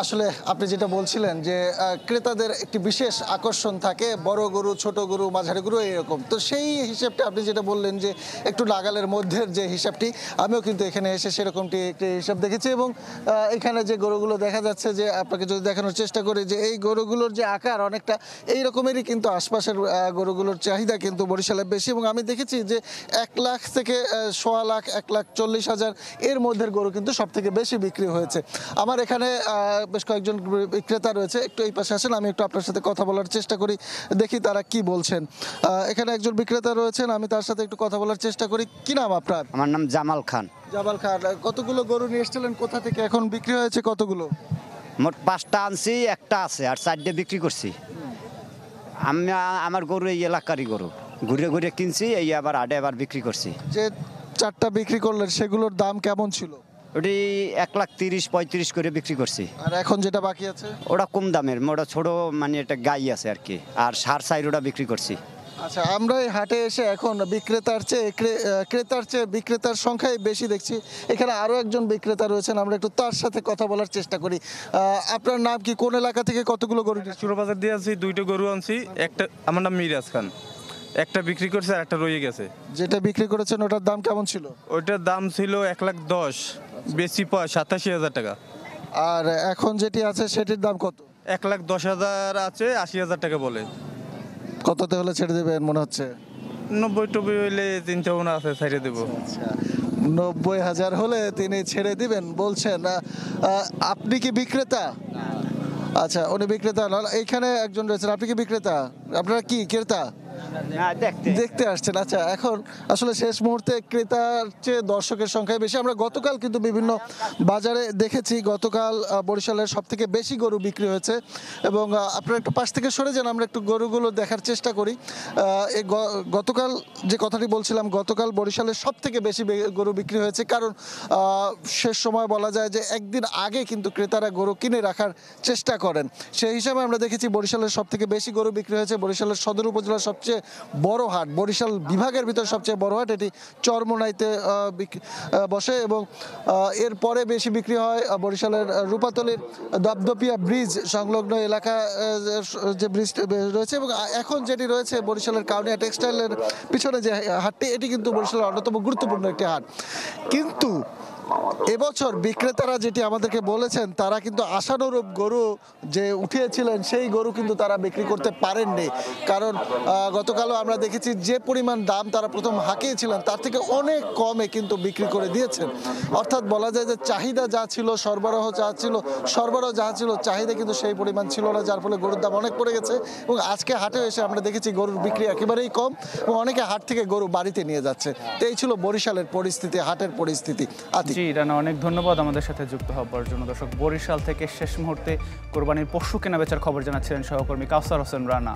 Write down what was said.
আসলে আপনি যেটা বলছিলেন যে ক্রেতাদের একটি বিশেষ আকর্ষণ থাকে, বড় গরু, ছোট গরু, মাঝারি গরু এরকম। তো সেই হিসেবটা আপনি যেটা বললেন যে একটু নাগালের মধ্যের যে হিসাবটি, আমিও কিন্তু এখানে এসে সেরকমটি একটি হিসাব দেখেছি। এবং এখানে যে গরুগুলো দেখা যাচ্ছে, যে আপনাকে যদি দেখানোর চেষ্টা করি যে এই গরুগুলোর যে আকার অনেকটা এই রকমেরই, কিন্তু আশপাশের গরুগুলোর চাহিদা কিন্তু বরিশালে বেশি। এবং আমি দেখেছি যে 1 লাখ থেকে 1.25 লাখ, 1,40,000 এর মধ্যের গরু কিন্তু সব থেকে বেশি বিক্রি হয়েছে। আমার এখানে বেশ কয়েকজন বিক্রেতা রয়েছে, একটু এই পাশে আসেন, আমি একটু আপনার সাথে কথা বলার চেষ্টা করি, দেখি তারা কি বলছেন। এখানে একজন বিক্রেতা রয়েছেন, আমি তার সাথে একটু কথা বলার চেষ্টা করি। কি নাম আপনার? আমার নাম জামাল খান। জামাল খান, কতগুলো গরু নিয়ে এসেছিলেন, কোথা থেকে, এখন বিক্রি হয়েছে কতগুলো? মোট 5টা আনছি, একটা আছে আর 4টে বিক্রি করছি। আমি আমার গরু এই এলাকারই গরু, ঘুরে ঘুরে কিনছি, এই আবার আডে আবার বিক্রি করছি। যে 4টা বিক্রি করলেন সেগুলোর দাম কেমন ছিল? ওটি 1,30,35 করে বিক্রি করছি। আর এখন যেটা বাকি আছে? ওটা কম দামের, ওটা ছোট, মানে এটা গাই আছে আর কি। আর 4.5 ওটা বিক্রি করছি। আচ্ছা, আমরা এই হাটে এসে এখন বিক্রেতার চেয়ে ক্রেতার চেয়ে বিক্রেতার সংখ্যাই বেশি দেখছি। এখানে আরও একজন বিক্রেতা রয়েছেন, আমরা একটু তার সাথে কথা বলার চেষ্টা করি। আপনার নাম কি, কোন এলাকা থেকে কতগুলো গরু? চুরবাজার দিয়ে আনছি, 2টো গরু আনছি। একটা, আমার নাম মিরাজ খান। একটা বিক্রি করছে আর একটা রয়ে গেছে। যেটা বিক্রি করেছেন ওটার দাম কেমন ছিল? ওইটার দাম ছিল 1,10,000, বেশি 87,000 টাকা। আর এখন যেটি আছে সেটির দাম কত? 1,10,000 আছে, 80,000 টাকা বলে। কততে হলে ছেড়ে দেবেন মনে হচ্ছে? 90-90 হইলে চিন্তা ভাবনা আছে, ছাইড়ে দেবো। 90,000 হলে তিনি ছেড়ে দিবেন বলছেন। আপনি কি বিক্রেতা? আচ্ছা, উনি বিক্রেতা নন। এইখানে একজন রয়েছেন, আপনি কি বিক্রেতা? আপনারা কি ক্রেতা? দেখতে আসছেন। আচ্ছা, এখন আসলে শেষ মুহূর্তে ক্রেতার চেয়ে দর্শকের সংখ্যায় বেশি। আমরা গতকাল কিন্তু বিভিন্ন বাজারে দেখেছি, গতকাল বরিশালের সব থেকে বেশি গরু বিক্রি হয়েছে। এবং আপনারা একটু পাশ থেকে সরে যান, আমরা একটু গরুগুলো দেখার চেষ্টা করি। এই গতকাল যে কথাটি বলছিলাম, গতকাল বরিশালের সব থেকে বেশি গরু বিক্রি হয়েছে, কারণ শেষ সময় বলা যায় যে একদিন আগে কিন্তু ক্রেতারা গরু কিনে রাখার চেষ্টা করেন। সেই হিসাবে আমরা দেখেছি বরিশালের সব থেকে বেশি গরু বিক্রি হয়েছে। বরিশালের সদর উপজেলার সবচেয়ে বড় হাট, বরিশাল বিভাগের ভিতরে সবচেয়ে বড় হাট, এটি চরমোনাইতে বসে। এবং এরপরে বেশি বিক্রি হয় বরিশালের রূপাতলীর দপদপিয়া ব্রিজ সংলগ্ন এলাকা, যে ব্রিজ রয়েছে। এবং এখন যেটি রয়েছে বরিশালের কাউনিয়া টেক্সটাইলের পিছনে যে হাটটি, এটি কিন্তু বরিশালের অন্যতম গুরুত্বপূর্ণ একটি হাট। কিন্তু এবছর বিক্রেতারা যেটি আমাদেরকে বলেছেন, তারা কিন্তু আশানুরূপ গরু যে উঠিয়েছিলেন সেই গরু কিন্তু তারা বিক্রি করতে পারেননি। কারণ গতকালও আমরা দেখেছি যে পরিমাণ দাম তারা প্রথম হাঁকিয়েছিলেন তার থেকে অনেক কমে কিন্তু বিক্রি করে দিয়েছেন। অর্থাৎ বলা যায় যে চাহিদা যা ছিল, সরবরাহ যা ছিল, চাহিদা কিন্তু সেই পরিমাণ ছিল না, যার ফলে গরুর দাম অনেক পড়ে গেছে। এবং আজকে হাটে এসে আমরা দেখেছি গরুর বিক্রি একেবারেই কম, এবং অনেকে হাট থেকে গরু বাড়িতে নিয়ে যাচ্ছে। তো এই ছিল বরিশালের পরিস্থিতি, হাটের পরিস্থিতি। জি রানা, অনেক ধন্যবাদ আমাদের সাথে যুক্ত হওয়ার জন্য। দর্শক, বরিশাল থেকে শেষ মুহূর্তে কোরবানির পশু কেনা বেচার খবর জানাচ্ছিলেন সহকর্মী কাউসার হোসেন রানা।